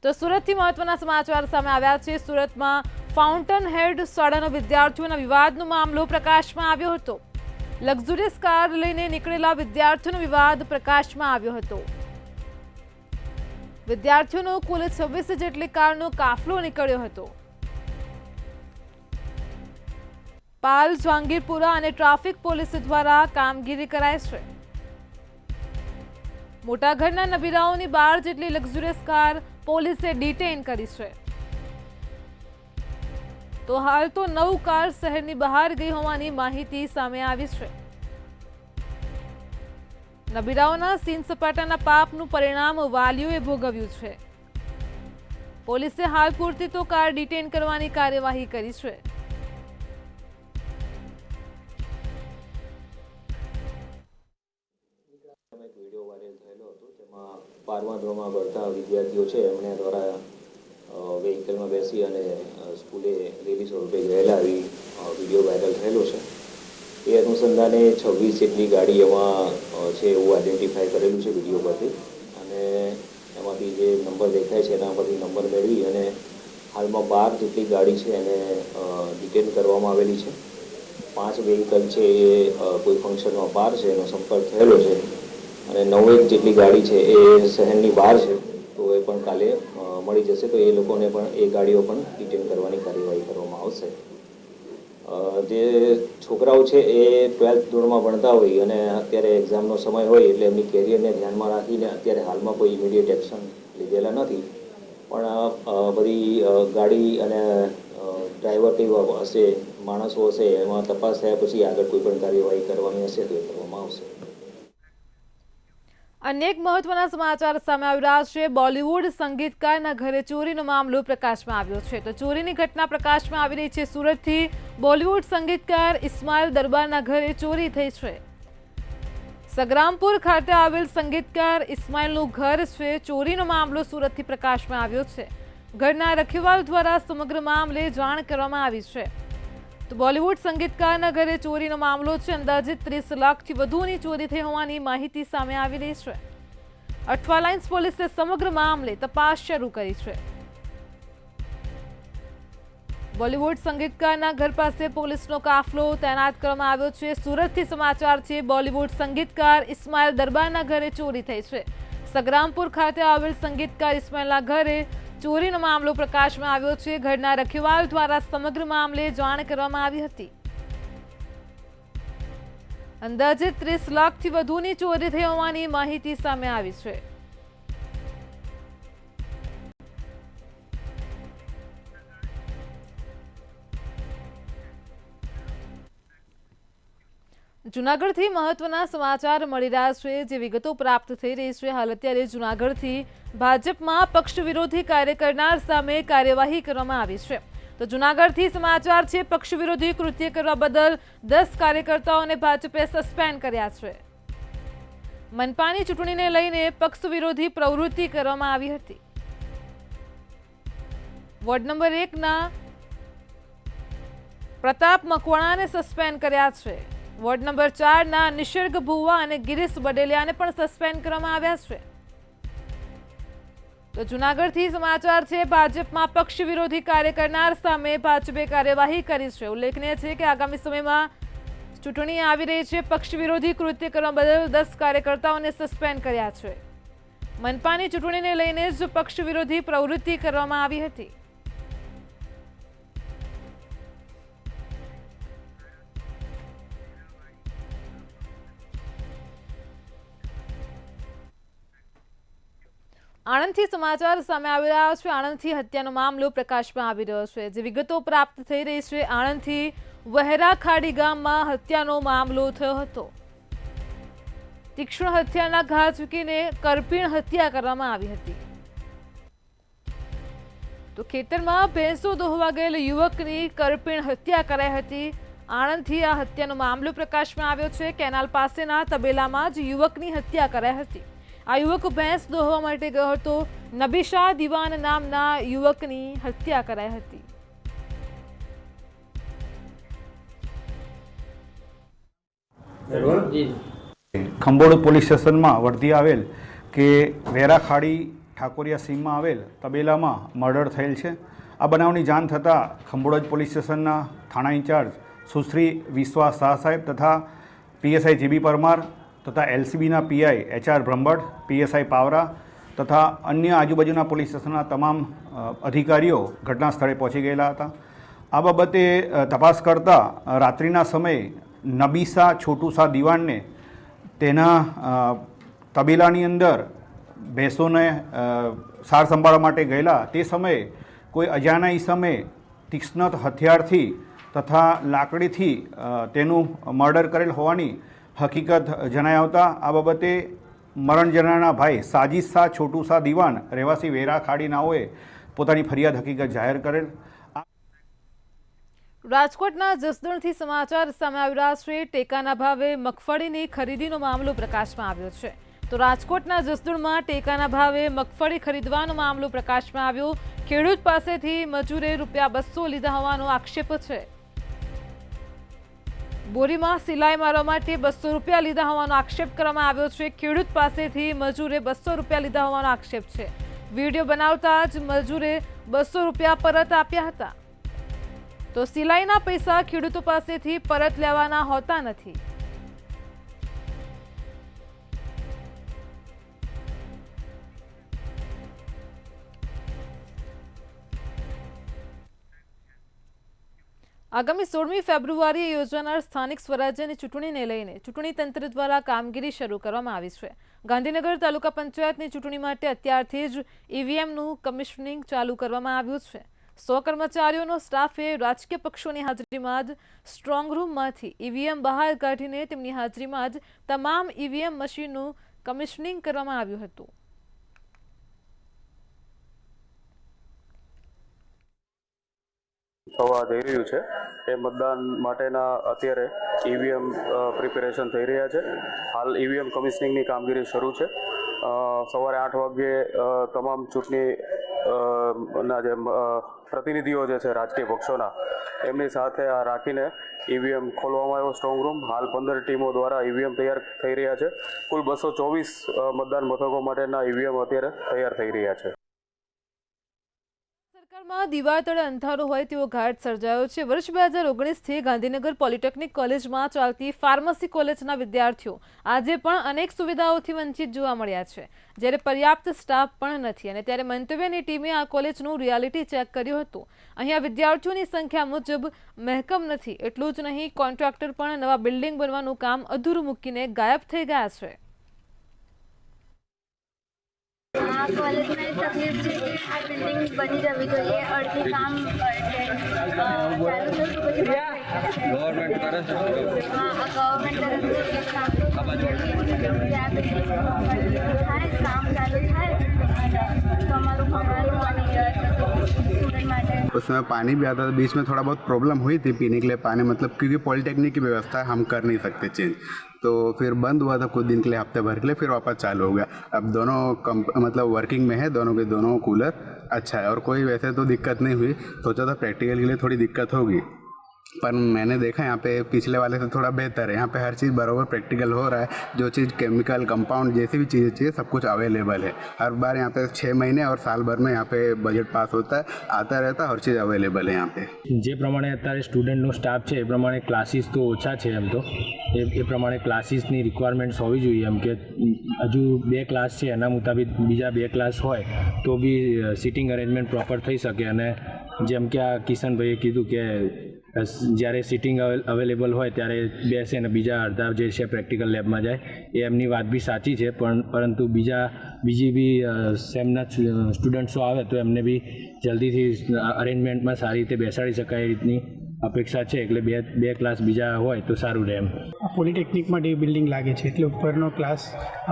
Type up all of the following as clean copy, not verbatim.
તો સુરતથી મહત્વના સમાચાર સામે આવ્યા છે। સુરતમાં ફાઉન્ટન હેડ શાળાના વિદ્યાર્થીઓના વિવાદનો મામલો પ્રકાશમાં આવ્યો હતો। લક્ઝુરિયસ કાર લઈને નીકળેલા વિદ્યાર્થીઓનો વિવાદ પ્રકાશમાં આવ્યો હતો। વિદ્યાર્થીઓનો કુલ 26 જેટલી કારનો કાફલો નીકળ્યો હતો। પાલ જહાંગીરપુરા અને ટ્રાફિક પોલીસ દ્વારા કામગીરી કરાઈ છે। મોટા ઘરના નબીરાઓની 12 જેટલી લક્ઝુરિયસ કાર પોલીસે ડિટેઇન કરી છે। તો હાલ તો 9 કાર શહેરની બહાર ગઈ હોવાની માહિતી સામે આવી છે। નબીરાઓના સીન સપાટાના પાપનું પરિણામ વાલીઓએ ભોગવ્યું છે। પોલીસે હાલ પૂરતી તો કાર ડિટેઇન કરવાની કાર્યવાહી કરી છે। વિડીયો વાયરલ થયેલો હતો જેમાં 12મા ધોરણમાં ભણતા વિદ્યાર્થીઓ છે એમણે દ્વારા વ્હીકલમાં બેસી અને સ્કૂલે રેલી સ્વરૂપે ગયેલા એવી વિડીયો વાયરલ થયેલો છે। એ અનુસંધાને 26 જેટલી ગાડી એમાં છે એવું આઈડેન્ટિફાઈ કરેલું છે વિડીયો પરથી, અને એમાંથી જે નંબર દેખાય છે એના પરથી નંબર મેળવી અને હાલમાં 12 જેટલી ગાડી છે એને ડિટેન કરવામાં આવેલી છે। 5 વ્હીકલ છે એ કોઈ ફંક્શનમાં બહાર છે એનો સંપર્ક થયેલો છે, અને 9 જેટલી ગાડી છે એ શહેરની બહાર છે, તો એ પણ કાલે મળી જશે। તો એ લોકોને પણ એ ગાડીઓ પણ ડિટેન કરવાની કાર્યવાહી કરવામાં આવશે। જે છોકરાઓ છે એ 12th ધોરણમાં ભણતા હોય અને અત્યારે એક્ઝામનો સમય હોય એટલે એમની કેરિયરને ધ્યાનમાં રાખીને અત્યારે હાલમાં કોઈ ઇમિડિયેટ એક્શન લીધેલા નથી, પણ બધી ગાડી અને ડ્રાઈવર કેવા હશે, માણસો હશે, એમાં તપાસ થયા પછી આગળ કોઈ પણ કાર્યવાહી કરવાની હશે તો એ કરવામાં આવશે। અન્ય એક મહત્વના સમાચાર સામે આવી રહ્યા છે। બોલિવૂડ સંગીતકારના ઘરે ચોરીનો મામલો પ્રકાશમાં આવ્યો છે। તો ચોરીની ઘટના પ્રકાશમાં આવી રહી છે। સુરતથી બોલિવૂડ સંગીતકાર ઇસ્માઇલ દરબારના ઘરે ચોરી થઈ છે। સગ્રામપુર ખાતે આવેલ સંગીતકાર ઇસ્માઇલનું ઘર છે। ચોરીનો મામલો સુરતથી પ્રકાશમાં આવ્યો છે। ઘરના રખેવાળ દ્વારા સમગ્ર મામલે જાણ કરવામાં આવી છે। તો બોલિવૂડ સંગીતકારના ઘરે ચોરીનો મામલો છે। અંદાજિત 30 લાખથી વધુની ચોરી થઈ હોવાની માહિતી સામે આવી રહી છે। અઠવા લાઇન્સ પોલીસે સમગ્ર મામલે તપાસ શરૂ કરી છે। બોલિવૂડ સંગીતકારના ઘર પાસે પોલીસનો કાફલો તૈનાત કરવામાં આવ્યો છે। સુરતથી સમાચાર છે। બોલિવૂડ સંગીતકાર ઇસ્માઇલ દરબારના ઘરે ચોરી થઈ છે। સગ્રામપુર ખાતે આવેલ સંગીતકાર ઇસ્માઇલના ઘરે ચોરીનો મામલો પ્રકાશમાં આવ્યો છે। ઘરના રખેવાળ દ્વારા સમગ્ર મામલે જાણ કરવામાં આવી હતી। અંદાજે 30 લાખથી વધુની ચોરી થઈ હોવાની માહિતી સામે આવી છે। જૂનાગઢથી મહત્વના સમાચાર મળી રહ્યા છે। જે વિગતો પ્રાપ્ત થઈ રહી છે, હાલ અત્યારે જૂનાગઢથી ભાજપમાં પક્ષ વિરોધી કાર્ય કરનાર સામે કાર્યવાહી કરવામાં આવી છે। તો જૂનાગઢથી સમાચાર છે। પક્ષ વિરોધી કૃત્ય કરવા બદલ 10 કાર્યકર્તાઓને ભાજપે સસ્પેન્ડ કર્યા છે। મનપાની ચૂંટણીને લઈને પક્ષ વિરોધી પ્રવૃત્તિ કરવામાં આવી હતી। વોર્ડ નંબર 1ના પ્રતાપ મકવાણાને સસ્પેન્ડ કર્યા છે। વોર્ડ નંબર 4ના નિસર્ગ ભુવા અને ગિરીશ બડેલિયાને પણ સસ્પેન્ડ કરવામાં આવ્યા છે। તો જૂનાગઢથી સમાચાર છે। ભાજપમાં પક્ષ વિરોધી કાર્ય કરનાર સામે ભાજપે કાર્યવાહી કરી છે। ઉલ્લેખનીય છે કે આગામી સમયમાં ચૂંટણી આવી રહી છે। પક્ષ વિરોધી કૃત્ય કરવા બદલ 10 કાર્યકર્તાઓને સસ્પેન્ડ કર્યા છે। મનપાની ચૂંટણીને લઈને જ પક્ષ વિરોધી પ્રવૃત્તિ કરવામાં આવી હતી। આણંદથી સમાચાર સામે આવી રહ્યા છે। આણંદથી હત્યાનો મામલો પ્રકાશમાં આવી રહ્યો છે। જે વિગતો પ્રાપ્ત થઈ રહી છે, આણંદથી વહેરાખાડી ગામમાં હત્યાનો મામલો થયો હતો। તીક્ષ્ણ હત્યાના ઘા ઝૂકીને કરપીણ હત્યા કરવામાં આવી હતી। તો ખેતરમાં ભેંસો દોહવા ગયેલ યુવકની કરપીણ હત્યા કરાઈ હતી। આણંદથી આ હત્યાનો મામલો પ્રકાશમાં આવ્યો છે। કેનાલ પાસેના તબેલામાં જ યુવકની હત્યા કરાઈ હતી। આ યુવક ભેંસ દોહવા માટે ગયો હતો। નબીશા દિવાન નામના યુવકની હત્યા કરાઈ હતી। ખંભોળ પોલીસ સ્ટેશનમાં વર્ધી આવેલ કે વેરાખાડી ઠાકોરિયા સીમમાં આવેલ તબેલામાં મર્ડર થયેલ છે. આ બનાવની જાણ થતાં ખંભોળજ પોલીસ સ્ટેશનના થાણા ઇન્ચાર્જ સુશ્રી વિશ્વાસ શાહ સાહેબ તથા પીએસઆઈ જીબી પરમાર તથા એલસીબીના PI HR Brahmbhatt, PSI Pawara તથા અન્ય આજુબાજુના પોલીસ સ્ટેશનના તમામ અધિકારીઓ ઘટના સ્થળે પહોંચી ગયેલા હતા. આ બાબતે તપાસ કરતાં રાત્રિના સમયે નબીસા છોટુસા દિવાનને તેના તબેલાની અંદર ભેંસોને સાર સંભાળવા માટે ગયેલા તે સમયે કોઈ અજાણ્યા સમયે તીક્ષ્ણ હથિયારથી તથા લાકડીથી તેનું મર્ડર કરેલ હોવાની હકીકત જણાઈ આવતા આ બાબતે મરણ જનારના ભાઈ સાજીદ શાહ છોટુસા દિવાન રહેવાસી વેરા ખાડી નાઓએ પોતાની ફરિયાદ હકીકત જાહેર કરેલ. રાજકોટના જસદણથી સમાચાર સામે આવી રહ્યા છે. ટેકાના ભાવે મગફળીની ખરીદીનો મામલો પ્રકાશમાં આવ્યો છે. તો રાજકોટના જસદણમાં ટેકાના ભાવે મગફળી ખરીદવાનો મામલો પ્રકાશમાં આવ્યો. ખેડૂત પાસેથી મજૂરે ₹200 લીધા હોવાનો આક્ષેપ છે. બોરીમાં સિલાઈ મારવા માટે ₹200 લીધા હોવાનો આક્ષેપ કરવામાં આવ્યો છે. ખેડૂત પાસેથી મજૂરે ₹200 લીધા હોવાનો આક્ષેપ છે. વિડીયો બનાવતા જ મજૂરે ₹200 પરત આપ્યા હતા. તો સિલાઈના પૈસા ખેડૂતો પાસેથી પરત લેવાના હોતા નથી. આગામી 16મી ફેબ્રુઆરીએ યોજાનાર સ્થાનિક સ્વરાજ્યની ચૂંટણીને લઈને ચૂંટણી તંત્ર દ્વારા કામગીરી શરૂ કરવામાં આવી છે. ગાંધીનગર તાલુકા પંચાયતની ચૂંટણી માટે અત્યારથી જ ઈવીએમનું કમિશનિંગ ચાલુ કરવામાં આવ્યું છે. 100 કર્મચારીઓનો સ્ટાફે રાજકીય પક્ષોની હાજરીમાં જ સ્ટ્રોંગ રૂમમાંથી ઈવીએમ બહાર કાઢીને તેમની હાજરીમાં જ તમામ ઈવીએમ મશીનનું કમિશનિંગ કરવામાં આવ્યું હતું. થવા જઈ રહ્યું છે એ મતદાન માટેના અત્યારે ઈવીએમ પ્રિપેરેશન થઈ રહ્યા છે. હાલ ઈવીએમ કમિશનિંગની કામગીરી શરૂ છે. સવારે 8 વાગ્યે તમામ ચૂંટણી ના જે પ્રતિનિધિઓ જે છે રાજકીય પક્ષોના એમની સાથે આ રાખીને ઈવીએમ ખોલવામાં આવ્યો સ્ટ્રોંગ રૂમ. હાલ 15 ટીમો દ્વારા ઈવીએમ તૈયાર થઈ રહ્યા છે. કુલ 224 મતદાન મથકો માટેના ઈવીએમ અત્યારે તૈયાર થઈ રહ્યા છે. સરકારમાં દીવાલ તળે અંધારું હોય તેવો ઘાટ સર્જાયો છે. વર્ષ 2019થી ગાંધીનગર પોલિટેકનિક કોલેજમાં ચાલતી ફાર્મસી કોલેજના વિદ્યાર્થીઓ આજે પણ અનેક સુવિધાઓથી વંચિત જોવા મળ્યા છે, જ્યારે પર્યાપ્ત સ્ટાફ પણ નથી. અને ત્યારે મંતવ્યની ટીમે આ કોલેજનું રિયાલિટી ચેક કર્યું હતું. અહીંયા વિદ્યાર્થીઓની સંખ્યા મુજબ મહેકમ નથી. એટલું જ નહીં, કોન્ટ્રાક્ટર પણ નવા બિલ્ડિંગ બનવાનું કામ અધૂરું મૂકીને ગાયબ થઈ ગયા છે. આ કોલેજમાં એક તકલીફ છે કે આ બિલ્ડિંગ બની જવી જોઈએ. અડધી કામ ચાલુ થયું તો પછી ગવર્મેન્ટ કરે છે. હા, ગવર્મેન્ટ તરફથી એક કામ તો થવું જોઈએ કે આ બિલ્ડિંગ થાય, કામ ચાલુ થાય તો અમારું ભણવાનું અને स्टूडेंट माटे उसमें पानी भी आता था. बीच में थोड़ा बहुत प्रॉब्लम हुई थी पीने के लिए पानी, मतलब क्योंकि पॉलिटेक्निक की व्यवस्था हम कर नहीं सकते चेंज, तो फिर बंद हुआ था कुछ दिन के लिए, हफ्ते भर के लिए, फिर वापस चालू हो गया. अब दोनों मतलब वर्किंग में है, दोनों के दोनों कूलर अच्छा है और कोई वैसे तो दिक्कत नहीं हुई. सोचा था प्रैक्टिकल के लिए थोड़ी दिक्कत होगी, पर मैंने देखा यहाँ पे पिछले वाले से थोड़ा बेहतर है. यहाँ पे हर चीज़ बराबर प्रैक्टिकल हो रहा है. जो चीज़ केमिकल कंपाउंड जैसी भी चीज़ें चाहिए सब कुछ अवेलेबल है. हर बार यहाँ पे 6 महीने और साल भर में यहाँ पे बजट पास होता है, आता रहता है, हर चीज़ अवेलेबल है यहाँ पे. જે પ્રમાણે અત્યારે સ્ટુડન્ટનો સ્ટાફ છે એ પ્રમાણે ક્લાસીસ તો ઓછા છે. એમ તો એ પ્રમાણે ક્લાસીસની રિક્વાયરમેન્ટ્સ હોવી જોઈએ. એમ કે હજુ 2 ક્લાસ છે, એના મુતાબિક બીજા 2 ક્લાસ હોય તો બી સિટિંગ અરેન્જમેન્ટ પ્રોપર થઈ શકે. અને જેમ કે આ કિશનભાઈએ કીધું કે જ્યારે સિટિંગ અવેલેબલ હોય ત્યારે બેસે અને બીજા અડધા જે છે પ્રેક્ટિકલ લેબમાં જાય, એ એમની વાત બી સાચી છે. પરંતુ બીજી બી સેમના સ્ટુડન્ટ્સો આવે તો એમને બી જલ્દીથી અરેન્જમેન્ટમાં સારી રીતે બેસાડી શકાય એ રીતની અપેક્ષા છે. એટલે બે ક્લાસ બીજા હોય તો સારું રહે. એમ પોલિટેકનિકમાં ડી બિલ્ડિંગ લાગે છે એટલે ઉપરનો ક્લાસ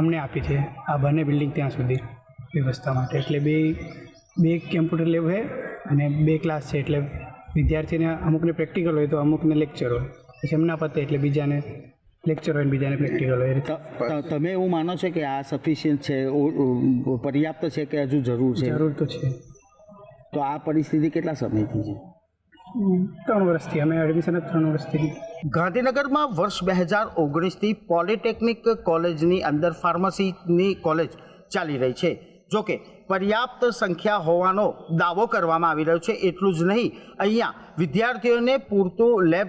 અમને આપી છે આ બંને બિલ્ડિંગ ત્યાં સુધી વ્યવસ્થા માટે. એટલે બે કેમ્પ્યુટર લેબ છે અને 2 ક્લાસ છે. એટલે વિદ્યાર્થીને અમુકને પ્રેક્ટિકલ હોય તો અમુકને લેક્ચર હોય, પછી એમના પતે એટલે બીજાને લેક્ચર હોય ને બીજાને પ્રેક્ટિકલ હોય. તમે એવું માનો છો કે આ સફિશિયન્ટ છે, પર્યાપ્ત છે કે હજુ જરૂર છે? જરૂર તો છે. તો આ પરિસ્થિતિ કેટલા સમયથી છે? 3 વર્ષથી અમે એડમિશન 3 વર્ષથી. ગાંધીનગરમાં વર્ષ 2019થી પોલિટેકનિક કોલેજની અંદર ફાર્મસીની કોલેજ ચાલી રહી છે. જોકે પર્યાપ્ત સંખ્યા હોવાનો દાવો કરવામાં આવી રહ્યો છે. એટલું જ નહીં, અહીંયા વિદ્યાર્થીઓને પૂરતું લેબ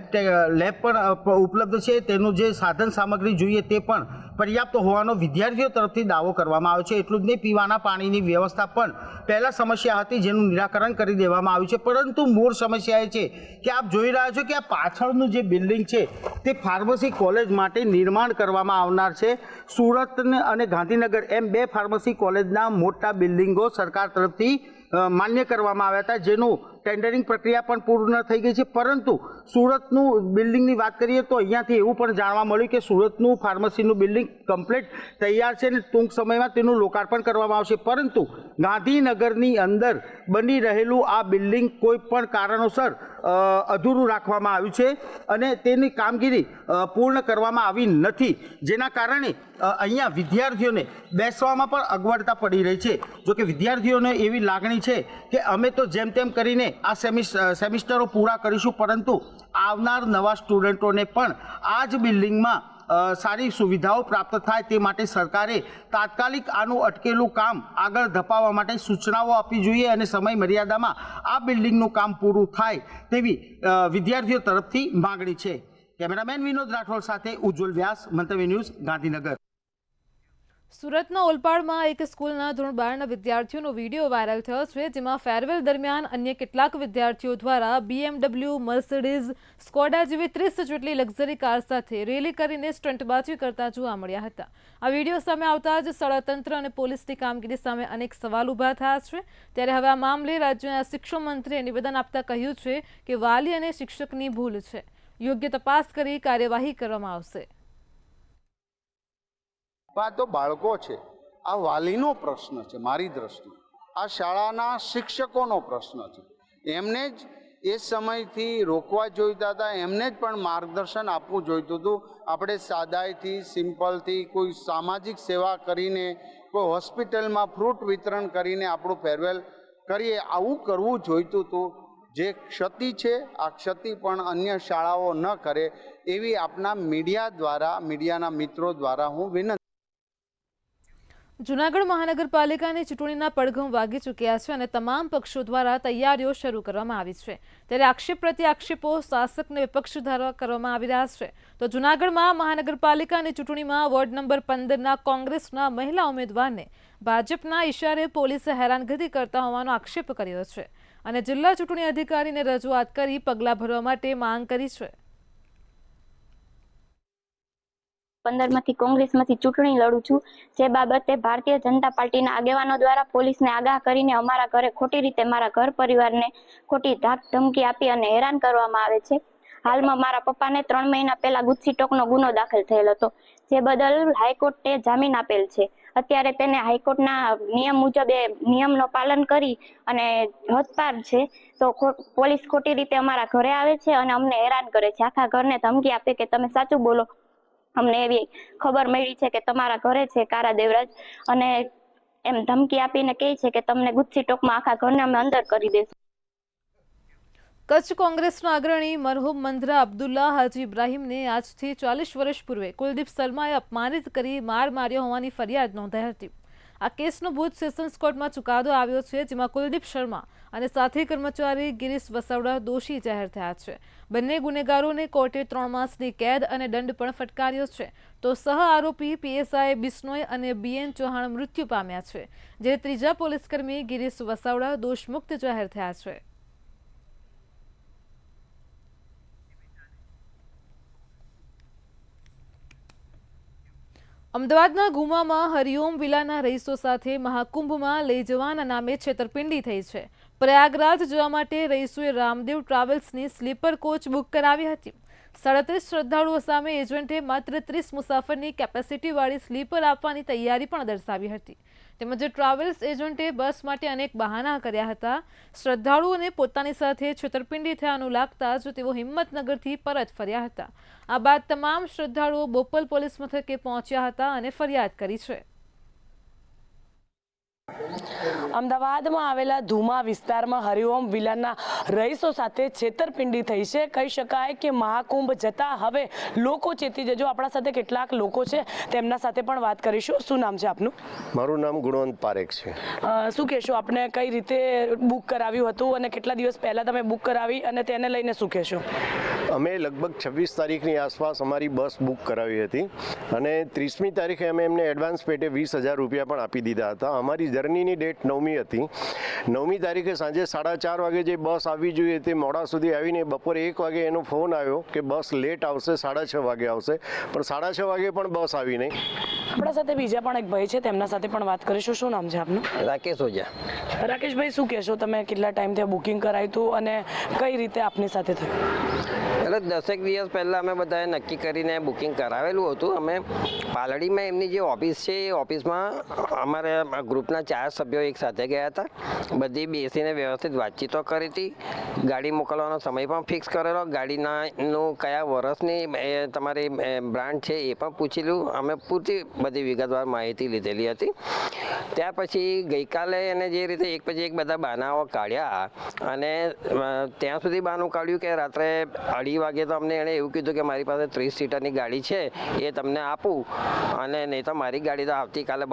પણ ઉપલબ્ધ છે. તેનું જે સાધન સામગ્રી જોઈએ તે પણ પર્યાપ્ત હોવાનો વિદ્યાર્થીઓ તરફથી દાવો કરવામાં આવ્યો છે. એટલું જ નહીં, પીવાના પાણીની વ્યવસ્થા પણ પહેલાં સમસ્યા હતી, જેનું નિરાકરણ કરી દેવામાં આવ્યું છે. પરંતુ મૂળ સમસ્યા એ છે કે આપ જોઈ રહ્યા છો કે આ પાછળનું જે બિલ્ડિંગ છે તે ફાર્મસી કોલેજ માટે નિર્માણ કરવામાં આવનાર છે. સુરત અને ગાંધીનગર એમ બે ફાર્મસી કોલેજના મોટા બિલ્ડિંગો સરકાર તરફથી માન્ય કરવામાં આવ્યા હતા, જેનું ટેન્ડરિંગ પ્રક્રિયા પણ પૂર્ણ થઈ ગઈ છે. પરંતુ સુરતનું બિલ્ડિંગની વાત કરીએ તો અહીંયાથી એવું પણ જાણવા મળ્યું કે સુરતનું ફાર્મસીનું બિલ્ડિંગ કમ્પ્લીટ તૈયાર છે અને ટૂંક સમયમાં તેનું લોકાર્પણ કરવામાં આવશે. પરંતુ ગાંધીનગરની અંદર બની રહેલું આ બિલ્ડિંગ કોઈ પણ કારણોસર અધૂરું રાખવામાં આવ્યું છે અને તેની કામગીરી પૂર્ણ કરવામાં આવી નથી, જેના કારણે અહીંયા વિદ્યાર્થીઓને બેસવામાં પણ અગવડતા પડી રહી છે. જોકે વિદ્યાર્થીઓને એવી લાગણી છે કે અમે તો જેમ તેમ કરીને આ સેમિસ્ટરો પૂરા કરીશું, પરંતુ આવનાર નવા સ્ટુડન્ટોને પણ આ જ બિલ્ડિંગમાં સારી સુવિધાઓ પ્રાપ્ત થાય તે માટે સરકારે તાત્કાલિક આનું અટકેલું કામ આગળ ધપાવવા માટે સૂચનાઓ આપવી જોઈએ અને સમય મર્યાદામાં આ બિલ્ડિંગનું કામ પૂરું થાય તેવી વિદ્યાર્થીઓ તરફથી માગણી છે. કેમેરામેન વિનોદ રાઠોડ સાથે ઉજ્જવલ વ્યાસ, મંતવ્ય ન્યૂઝ, ગાંધીનગર. સુરતના ઓલપાડમાં એક સ્કૂલના ધોરણ 12ના વિદ્યાર્થીઓનો વિડીયો વાયરલ થયો છે, જેમાં ફેરવેલ દરમિયાન અન્ય કેટલાક વિદ્યાર્થીઓ દ્વારા BMW, મર્સિડીઝ, સ્કોડા જેવી 30 જેટલી લક્ઝરી કાર સાથે રેલી કરીને સ્ટંટબાજી કરતા જોવા મળ્યા હતા. આ વિડીયો સામે આવતા જ શાળા તંત્ર અને પોલીસની કામગીરી સામે અનેક સવાલ ઊભા થયા છે. ત્યારે હવે આ મામલે રાજ્યના શિક્ષણ મંત્રીએ નિવેદન આપતા કહ્યું છે કે વાલી અને શિક્ષકની ભૂલ છે, યોગ્ય તપાસ કરી કાર્યવાહી કરવામાં આવશે. આ તો બાળકો છે, આ વાલીનો પ્રશ્ન છે. મારી દ્રષ્ટિએ આ શાળાના શિક્ષકોનો પ્રશ્ન છે. એમને જ એ સમયથી રોકવા જોઈતા હતા, એમને જ પણ માર્ગદર્શન આપવું જોઈતું હતું. આપણે સાદાઈથી, સિમ્પલથી, કોઈ સામાજિક સેવા કરીને, કોઈ હોસ્પિટલમાં ફ્રૂટ વિતરણ કરીને આપણું ફેરવેલ કરીએ, આવું કરવું જોઈતું હતું. જે ક્ષતિ છે આ ક્ષતિ પણ અન્ય શાળાઓ ન કરે એવી આપના મીડિયા દ્વારા, મીડિયાના મિત્રો દ્વારા હું વિનંતી. જૂનાગઢ મહાનગરપાલિકાની ચૂંટણીના પડઘમ વાગી ચૂક્યા છે અને તમામ પક્ષો દ્વારા તૈયારીઓ શરૂ કરવામાં આવી છે. ત્યારે આક્ષેપ પ્રત્યે આક્ષેપો શાસકને વિપક્ષ દ્વારા કરવામાં આવી રહ્યા છે. તો જૂનાગઢમાં મહાનગરપાલિકાની ચૂંટણીમાં વોર્ડ નંબર 15ના કોંગ્રેસના મહિલા ઉમેદવારને ભાજપના ઇશારે પોલીસે હેરાનગતિ કરતા હોવાનો આક્ષેપ કર્યો છે અને જિલ્લા ચૂંટણી અધિકારીને રજૂઆત કરી પગલાં ભરવા માટે માંગ કરી છે. 15માંથી કોંગ્રેસમાંથી ચૂંટણી લડું છું. જે બાબતે ભારતીય જનતા પાર્ટીના આગેવાનો દ્વારા પોલીસને આગાહ કરીને અમારા ઘરે ખોટી રીતે મારા ઘર પરિવારને ખોટી ધાક ધમકી આપી અને હેરાન કરવામાં આવે છે. હાલમાં મારા પપ્પાને 3 મહિના પહેલા ગુસ્સીટોકનો ગુનો દાખલ થયેલ હતો, જે બદલ હાઈકોર્ટે જામીન આપેલ છે. અત્યારે તેને હાઈકોર્ટના નિયમ મુજબ એ નિયમનો પાલન કરી અને હદપાર છે. તો પોલીસ ખોટી રીતે અમારા ઘરે આવે છે અને અમને હેરાન કરે છે. આખા ઘરને ધમકી આપે કે તમે સાચું બોલો. અમને એવી ખબર મળી છે કે તમારા ઘરે છે કારા દેવરાજ, અને એમ ધમકી આપીને કહે છે કે તમને ગુસ્સી ટોકમાં આખા ઘરને અમે અંદર કરી દઈશું. કચ્છ કોંગ્રેસના અગ્રણી મરહૂમ મંદરા અબ્દુલ્લા હાજી ઇબ્રાહીમને આજથી 40 વર્ષ પૂર્વે કુલદીપ શર્માએ અપમાનિત કરી માર માર્યો હોવાની ફરિયાદ નોંધાઈ હતી. આ કેસનો ભુજ સેશન્સ કોર્ટમાં ચુકાદો આવ્યો છે, જેમાં કુલદીપ શર્મા અને સાથી કર્મચારી ગિરીશ વસાવડા દોષી જાહેર થયા છે. બંને ગુનેગારોને કોર્ટે 3 માસની કેદ અને દંડ પણ ફટકાર્યો છે. તો સહ આરોપી PSI બિશ્નોય અને BN ચૌહાણ મૃત્યુ પામ્યા છે, જ્યારે ત્રીજા પોલીસકર્મી ગિરીશ વસાવડા દોષમુક્ત જાહેર થયા છે. અમદાવાદના ગુમામાં હરિઓમ વિલાના રહીશો સાથે મહાકુંભમાં લઈ જવાના નામે છેતરપિંડી થઈ છે. પ્રયાગરાજ જવા માટે રહીશોએ રામદેવ ટ્રાવેલ્સની સ્લીપર કોચ બુક કરાવી હતી. 37 શ્રદ્ધાળુઓ સામે એજન્ટે માત્ર 30 મુસાફરની કેપેસિટીવાળી સ્લીપર આપવાની તૈયારી પણ દર્શાવી હતી. તેમજ ટ્રાવેલ્સ એજન્ટે બસ માટે અનેક બહાના કર્યા હતા. શ્રદ્ધાળુઓને પોતાની સાથે છેતરપિંડી થયાનું લાગતા જ તેઓ હિંમતનગરથી પરત ફર્યા હતા. આ બાદ તમામ શ્રદ્ધાળુઓ બોપલ પોલીસ મથકે પહોંચ્યા હતા અને ફરિયાદ કરી છે. અમદાવાદમાં આવેલા ધુમા વિસ્તારમાં હરિઓમ વિલાના રહીશો સાથે છેતરપિંડી થઈ છે. કહી શકાય કે મહાકુંભ જતા હવે લોકો ચેતી જજો. આપણા સાથે કેટલાક લોકો છે, તેમના સાથે પણ વાત કરીશું. શું નામ છે આપનું? મારું નામ ગુણવંત પારેખ છે. શું કહેશો, આપને કઈ રીતે બુક કરાવ્યું હતું અને કેટલા દિવસ પહેલાં તમે બુક કરાવી અને તેને લઈને શું કહેશો? અમે લગભગ 26 તારીખની આસપાસ અમારી બસ બુક કરાવી હતી અને 30મી તારીખે અમે એમને એડવાન્સ પેટે 20,000 રૂપિયા પણ આપી દીધા હતા. અમારી જર્નીની ડેટ 9મી હતી. 9મી તારીખે સાંજે 4:30 વાગે જે બસ આવવી જોઈએ તે મોડા સુધી આવીને બપોરે 1 વાગે એનો ફોન આવ્યો કે બસ લેટ આવશે, 6:30 વાગે આવશે, પણ 6:30 વાગે પણ બસ આવી નહીં. આપણા સાથે બીજા પણ એક ભાઈ છે, તેમના સાથે પણ વાત કરીશું. શું નામ છે આપનું? રાકેશ ઓઝા. રાકેશભાઈ, શું કહેશો, તમે કેટલા ટાઈમથી બુકિંગ કરાવ્યું હતું અને કઈ રીતે આપની સાથે થયું? એટલે 10 દિવસ પહેલાં અમે બધાએ નક્કી કરીને બુકિંગ કરાવેલું હતું. અમે પાલડીમાં એમની જે ઓફિસ છે એ ઓફિસમાં અમારે ગ્રુપના 4 સભ્યો એક સાથે ગયા હતા. બધી બેસીને વ્યવસ્થિત વાતચીતો કરી હતી. ગાડી મોકલવાનો સમય પણ ફિક્સ કરેલો. ગાડીનું કયા વર્ષની તમારી બ્રાન્ડ છે એ પણ પૂછેલું. અમે પૂરતી બધી વિગતવાર માહિતી લીધેલી હતી. ત્યાર પછી ગઈકાલે એને જે રીતે એક પછી એક બધા બહાનાઓ કાઢ્યા અને ત્યાં સુધી બહાનું કાઢ્યું કે રાત્રે 2:30 વાગે તો અમને એણે એવું કીધું કે મારી પાસે 30 સીટરની ગાડી છે, એ તમને આપું, અને નહીં તો મારી ગાડી તો આવતીકાલે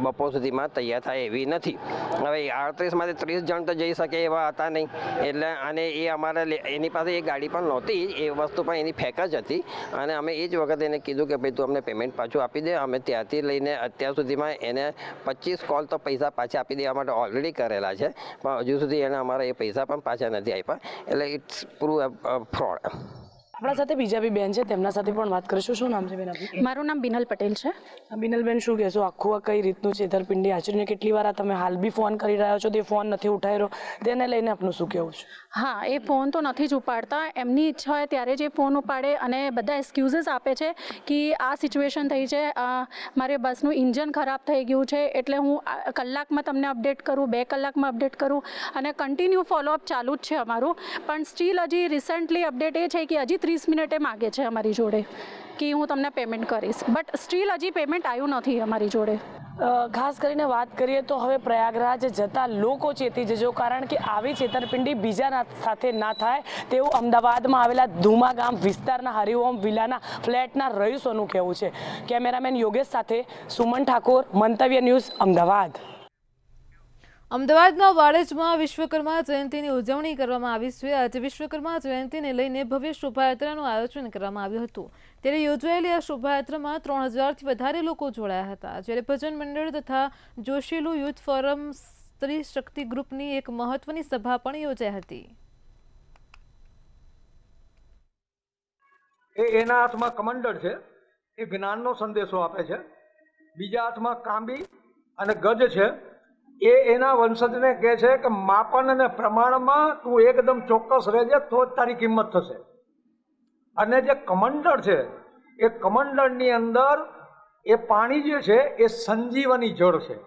બપોર સુધીમાં તૈયાર થાય એવી નથી. હવે 38માંથી 30 જણ તો જઈ શકે એવા હતા નહીં. એટલે અને એ અમારે એની પાસે એ ગાડી પણ નહોતી, એ વસ્તુ પણ એની ફેક જ હતી. અને અમે એ જ વખતે એને કીધું કે ભાઈ તું અમને પેમેન્ટ પાછું આપી દે. અમે ત્યાંથી લઈને અત્યાર સુધીમાં એને 25 કોલ તો પૈસા પાછા આપી દેવા માટે ઓલરેડી કરેલા છે, પણ હજુ સુધી એને અમારા એ પૈસા પણ પાછા નથી આપ્યા. એટલે ઇટ્સ પ્રૂવ ફ્રોડ. આપણા સાથે બીજા બી બેન છે, તેમના સાથે પણ વાત કરીશું. શું નામ છે બેન આપનું? મારું નામ બિનલ પટેલ છે. બિનલબેન, શું કહેશો, આખું કઈ રીતનું છેતરપિંડી આચરીને કેટલી વાર તમે હાલ બી ફોન કરી રહ્યા છો, તે ફોન નથી ઉઠાવી રહ્યો, તેને લઈને આપનું શું કહેવું છે? હા, એ ફોન તો નથી જ ઉપાડતા. એમની ઈચ્છા હોય ત્યારે જ એ ફોન ઉપાડે અને બધા એક્સક્યુઝીસ આપે છે કે આ સિચ્યુએશન થઈ છે, મારે બસનું ઇન્જન ખરાબ થઈ ગયું છે, એટલે હું કલાકમાં તમને અપડેટ કરું, 2 કલાકમાં અપડેટ કરું, અને કન્ટિન્યુ ફોલોઅપ ચાલુ જ છે અમારું. પણ સ્ટીલ હજી રિસન્ટલી અપડેટ એ છે કે હજી 30 મિનિટે માગે છે અમારી જોડે કે હું તમને પેમેન્ટ કરીશ, બટ સ્ટીલ હજી પેમેન્ટ આવ્યું નથી અમારી જોડે. ખાસ કરીને વાત કરીએ તો હવે પ્રયાગરાજ જતા લોકો ચેતી જજો, કારણ કે આવી છેતરપિંડી બીજા સાથે ના થાય તેવું અમદાવાદમાં આવેલા ધુમા ગામ વિસ્તારના હરિઓમ વિલાના ફ્લેટના રહીશોનું કહેવું છે. કેમેરામેન યોગેશ સાથે સુમન ઠાકોર, મંતવ્ય ન્યૂઝ, અમદાવાદ. અમદાવાદના વાડજમાં વિશ્વકર્મા જયંતિની ઉજવણી કરવામાં આવી છે. આજે વિશ્વકર્મા જયંતિને લઈને ભવ્ય શોભાયાત્રાનું આયોજન કરવામાં આવ્યું હતું. ત્યારે યોજાયેલી આ શોભાયાત્રામાં 3000થી વધારે લોકો જોડાયા હતા. જ્યારે ભજન મંડળ તથા જોશીલુ યુથ ફોરમ સ્ત્રી શક્તિ ગ્રુપની એક મહત્વની સભા પણ યોજાઈ હતી. એના હાથમાં કમંડળ છે, એ જ્ઞાનનો સંદેશો આપે છે. બીજા હાથમાં કાંબી અને ગજ છે, એ એના વંશજને કહે છે કે માપન અને પ્રમાણમાં તું એકદમ ચોક્કસ રહેજે તો જ તારી કિંમત થશે. અને જે કમંડળ છે એ કમંડળની અંદર એ પાણી જે છે એ સંજીવની જળ છે.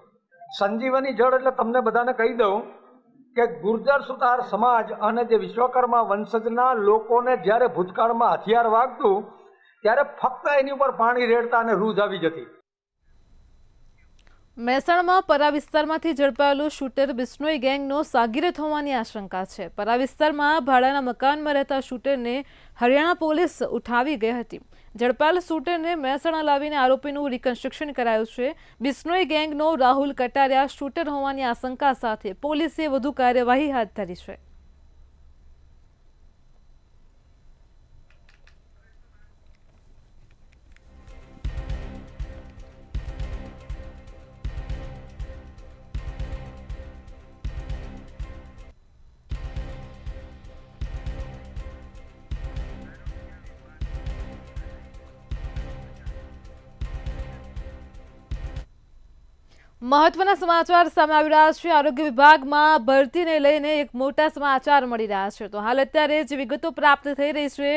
સંજીવની જળ એટલે તમને બધાને કહી દઉં કે ગુર્જર સુતાર સમાજ અને જે વિશ્વકર્મા વંશજના લોકોને જ્યારે ભૂતકાળમાં હથિયાર વાગતું ત્યારે ફક્ત એની ઉપર પાણી રેડતા અને રૂજ આવી જતી. મહેસાણામાં પરા વિસ્તારમાંથી ઝડપાયેલો શૂટર બિશ્નોઈ ગેંગનો સાગીરથ હોવાની આશંકા છે. પરા વિસ્તારમાં ભાડાના મકાનમાં રહેતા શૂટરને હરિયાણા પોલીસ ઉઠાવી ગઈ હતી. ઝડપાયેલ શૂટરને મહેસાણા લાવીને આરોપીનું રિકન્સ્ટ્રક્શન કરાયું છે. બિશ્નોઈ ગેંગનો રાહુલ કટારિયા શૂટર હોવાની આશંકા સાથે પોલીસે વધુ કાર્યવાહી હાથ ધરી છે. મહત્વના સમાચાર સામે આવી રહ્યા છે. આરોગ્ય વિભાગમાં ભરતીને લઈને એક મોટા સમાચાર મળી રહ્યા છે. તો હાલ અત્યારે જે વિગતો પ્રાપ્ત થઈ રહી છે,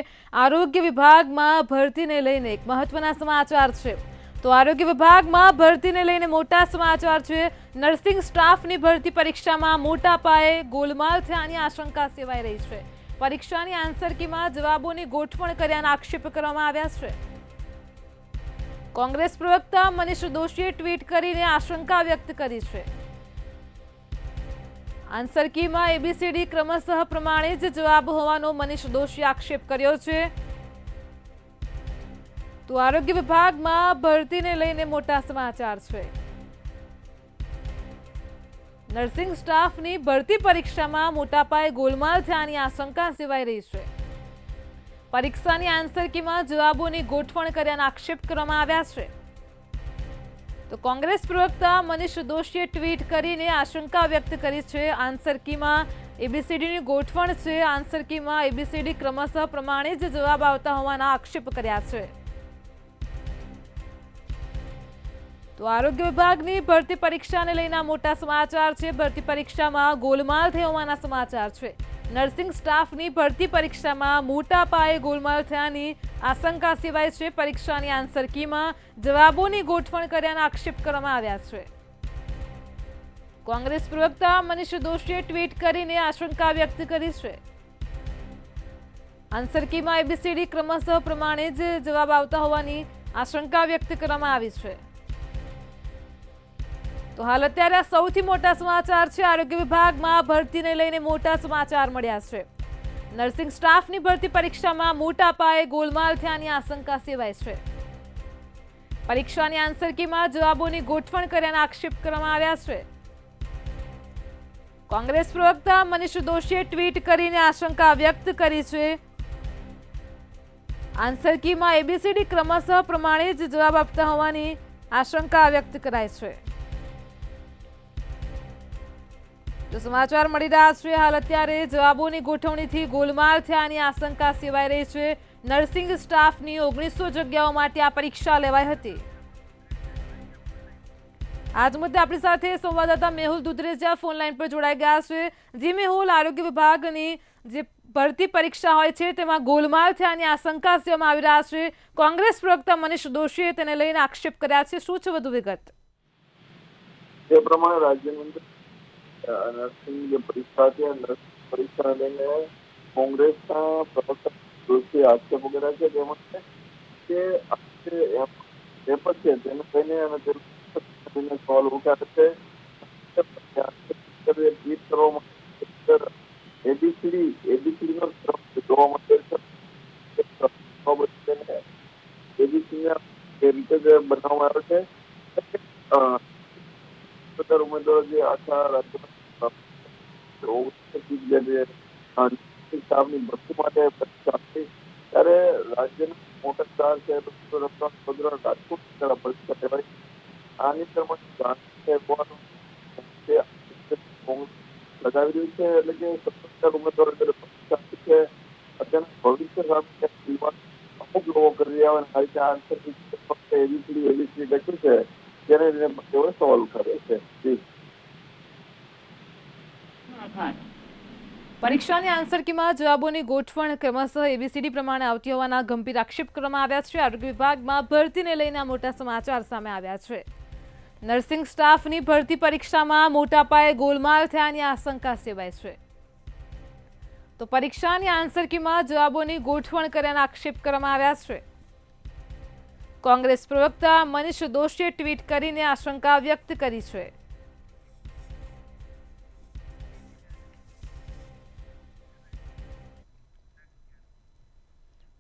આરોગ્ય વિભાગમાં ભરતીને લઈને એક મહત્વના સમાચાર છે. તો આરોગ્ય વિભાગમાં ભરતીને લઈને મોટા સમાચાર છે. નર્સિંગ સ્ટાફની ભરતી પરીક્ષામાં મોટા પાયે ગોલમાલ થયાની આશંકા સેવાઈ રહી છે. પરીક્ષાની આન્સર કીમાં જવાબોની ગોઠવણ કર્યાના આક્ષેપ કરવામાં આવ્યા છે. કોંગ્રેસ પ્રવક્તા મનીષ દોશીએ ટ્વીટ કરીને આશંકા વ્યક્ત કરી છે આન્સર કીમાં ABCD ક્રમશઃ પ્રમાણે જ જવાબ હોવાનો મનીષ દોશીએ આક્ષેપ કર્યો છે. તો આરોગ્ય વિભાગમાં ભરતીને લઈને મોટા સમાચાર છે. નર્સિંગ સ્ટાફની ભરતી પરીક્ષામાં મોટા પાયે ગોલમાલ થયાની આશંકા સેવાઈ રહી છે. પરીક્ષાની આન્સર કીમાં જવાબોની ગોઠવણ કર્યાના આક્ષેપ કરવામાં આવ્યા છે. તો કોંગ્રેસ પ્રવક્તા મનીષ દોશીએ ટ્વીટ કરીને આશંકા વ્યક્ત કરી છે. આન્સર કીમાં ABCDની ગોઠવણ છે. આન્સર કીમાં ABCD ક્રમશઃ પ્રમાણે જ જવાબ આવતા હોવાના આક્ષેપ કર્યા છે. તો આરોગ્ય વિભાગની ભરતી પરીક્ષાને લઈને મોટા સમાચાર છે. ભરતી પરીક્ષામાં ગોલમાલ થયો હોવાના સમાચાર છે. નર્સિંગ સ્ટાફની ભરતી પરીક્ષામાં મોટા પાયે ગોલમાલ થયાની આશંકા સેવાય છે. પરીક્ષાની આન્સર કીમાં જવાબોની ગોઠવણ કર્યાના આક્ષેપ કરવામાં આવ્યા છે. કોંગ્રેસ પ્રવક્તા મનીષ દોશીએ ટ્વીટ કરીને આશંકા વ્યક્ત કરી છે. આન્સર કીમાં ABCD ક્રમશઃ પ્રમાણે જ જવાબ આવતા હોવાની આશંકા વ્યક્ત કરવામાં આવી છે. તો હાલ અત્યારે સૌથી મોટા સમાચાર છે. આરોગ્ય વિભાગમાં ભરતીને લઈને મોટા સમાચાર મળ્યા છે. નર્સિંગ સ્ટાફની ભરતી પરીક્ષામાં મોટા પાયે ગોલમાલ થયાની આશંકા સેવાય છે. પરીક્ષાની આન્સર કીમાં જવાબોની ગોઠવણ કર્યાના આક્ષેપ કરવામાં આવ્યા છે. કોંગ્રેસ પ્રવક્તા મનીષ દોશીએ ટ્વીટ કરીને આશંકા વ્યક્ત કરી છે. આન્સર કીમાં ABCD ક્રમશઃ પ્રમાણે જ જવાબ આપતા હોવાની આશંકા વ્યક્ત કરાઈ છે. તો સમાચાર મળી રહ્યા છે. હાલ અત્યારે જવાબોની ગોઠવણીથી ગોલમાલ થયાની આશંકા સેવાઈ રહી છે. નર્સિંગ સ્ટાફની 1900 જગ્યાઓ માટે આ પરીક્ષા લેવાઈ હતી. આજ મુદ્દે આપણી સાથે સંવાદદાતા મેહુલ દુધરેજા ફોન લાઈન પર જોડાઈ ગયા છે. જી મેહુલ, આરોગ્ય વિભાગની જે ભરતી પરીક્ષા હોય છે તેમાં ગોલમાલ થયાની આશંકા સેવામાં આવી રહ્યા છે. કોંગ્રેસ પ્રવક્તા મનીષ દોશીએ તેને લઈને આક્ષેપ કર્યા છે. શું છે વધુ વિગત? તે પ્રમાણે રાજ્યની અંદર નર્સિંગ જે પરીક્ષા છે પરીક્ષા લઈને કોંગ્રેસના પ્રવક્તા દોશીએ આક્ષેપો કર્યા છે. તેમાં કે પેપર છે તેને લઈને અને તેને સવાલ ઉઠાવે છે. ટ્વીટ કરવા માટે ABCD નો જોવા મળે છે. ABCD એ રીતે જ બનાવવામાં આવે છે. ઉમેદવારો જે આખા રાજ્યમાં સ્ટાફની ભરતી માટે પરીક્ષા આપી ત્યારે રાજ્યના મોટા સ્ટાર છે રાજકોટ પરીક્ષા લેવાય. આની લગાવી રહ્યું છે. એટલે કે 17 ઉમેદવારો પરીક્ષા આપી છે. અત્યારના ભવિષ્ય સામે અમુક લોકો કરી રહ્યા હોય આ રીતે આન્સર ફક્ત ABCD લખ્યું છે તેને તેઓએ સવાલ ઉઠાવ્યો છે. પરીક્ષાની આન્સર કીમાં જવાબોની ગોઠવણ ક્રમશઃ ABCD પ્રમાણે આવતી હોવાના ગંભીર આક્ષેપ કરવામાં આવ્યા છે. આરોગ્ય વિભાગમાં ભરતીને લઈને મોટા સમાચાર સામે આવ્યા છે. નર્સિંગ સ્ટાફની ભરતી પરીક્ષામાં મોટા પાયે ગોલમાલ થયાની આશંકા સેવાય છે. તો પરીક્ષાની આન્સર કીમાં જવાબોની ગોઠવણ કર્યાના આક્ષેપ કરવામાં આવ્યા છે. કોંગ્રેસ પ્રવક્તા મનીષ દોશીએ ટ્વીટ કરીને આશંકા વ્યક્ત કરી છે.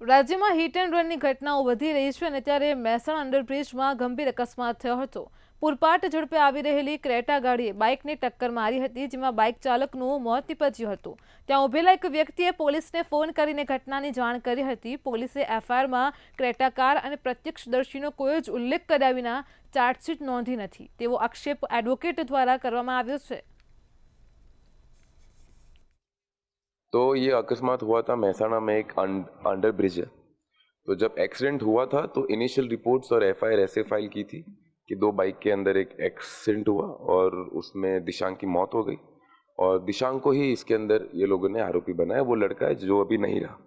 રાજ્યમાં હિટ એન્ડ રનની ઘટનાઓ વધી રહી છે અને ત્યારે મહેસાણા અંડરબ્રિજમાં ગંભીર અકસ્માત થયો હતો. પૂરપાટ ઝડપે આવી રહેલી ક્રેટા ગાડીએ બાઇકને ટક્કર મારી હતી, જેમાં બાઇક ચાલકનું મોત નીપજ્યું હતું. ત્યાં ઉભેલા એક વ્યક્તિએ પોલીસને ફોન કરીને ઘટનાની જાણ કરી હતી. પોલીસે FIRમાં ક્રેટા કાર અને પ્રત્યક્ષદર્શીનો કોઈ જ ઉલ્લેખ કર્યા વિના ચાર્જશીટ નોંધી નથી તેવો આક્ષેપ એડવોકેટ દ્વારા કરવામાં આવ્યો છે. तो ये अकस्मात हुआ था महसाणा में एक अंडर ब्रिज है. तो जब एक्सीडेंट हुआ था तो इनिशियल रिपोर्ट्स और FIR ऐसे फाइल की थी कि 2 बाइक के अंदर एक एक्सीडेंट हुआ और उसमें दिशांक की मौत हो गई और दिशांक को ही इसके अंदर ये लोगों ने आरोपी बनाया. वो लड़का है जो अभी नहीं रहा.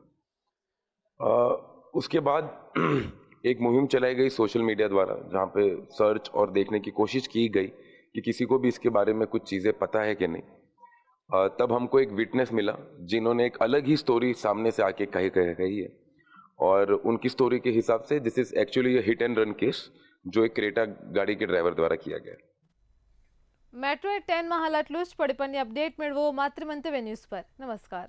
उसके बाद एक मुहिम चलाई गई सोशल मीडिया द्वारा जहाँ पे सर्च और देखने की कोशिश की गई कि किसी को भी इसके बारे में कुछ चीज़ें पता है कि नहीं. तब हमको एक विटनेस मिला जिन्होंने एक अलग ही स्टोरी सामने से आके कही है और उनकी स्टोरी के हिसाब से this is actually hit and run case जो एक क्रेटा गाड़ी के ड्राइवर द्वारा किया गया. મેટ્રો 10 માં હાલ આટલું જ. પડી પણની અપડેટ મેળવો માતૃ મંતવ્ય ન્યૂઝ પર. નમસ્કાર.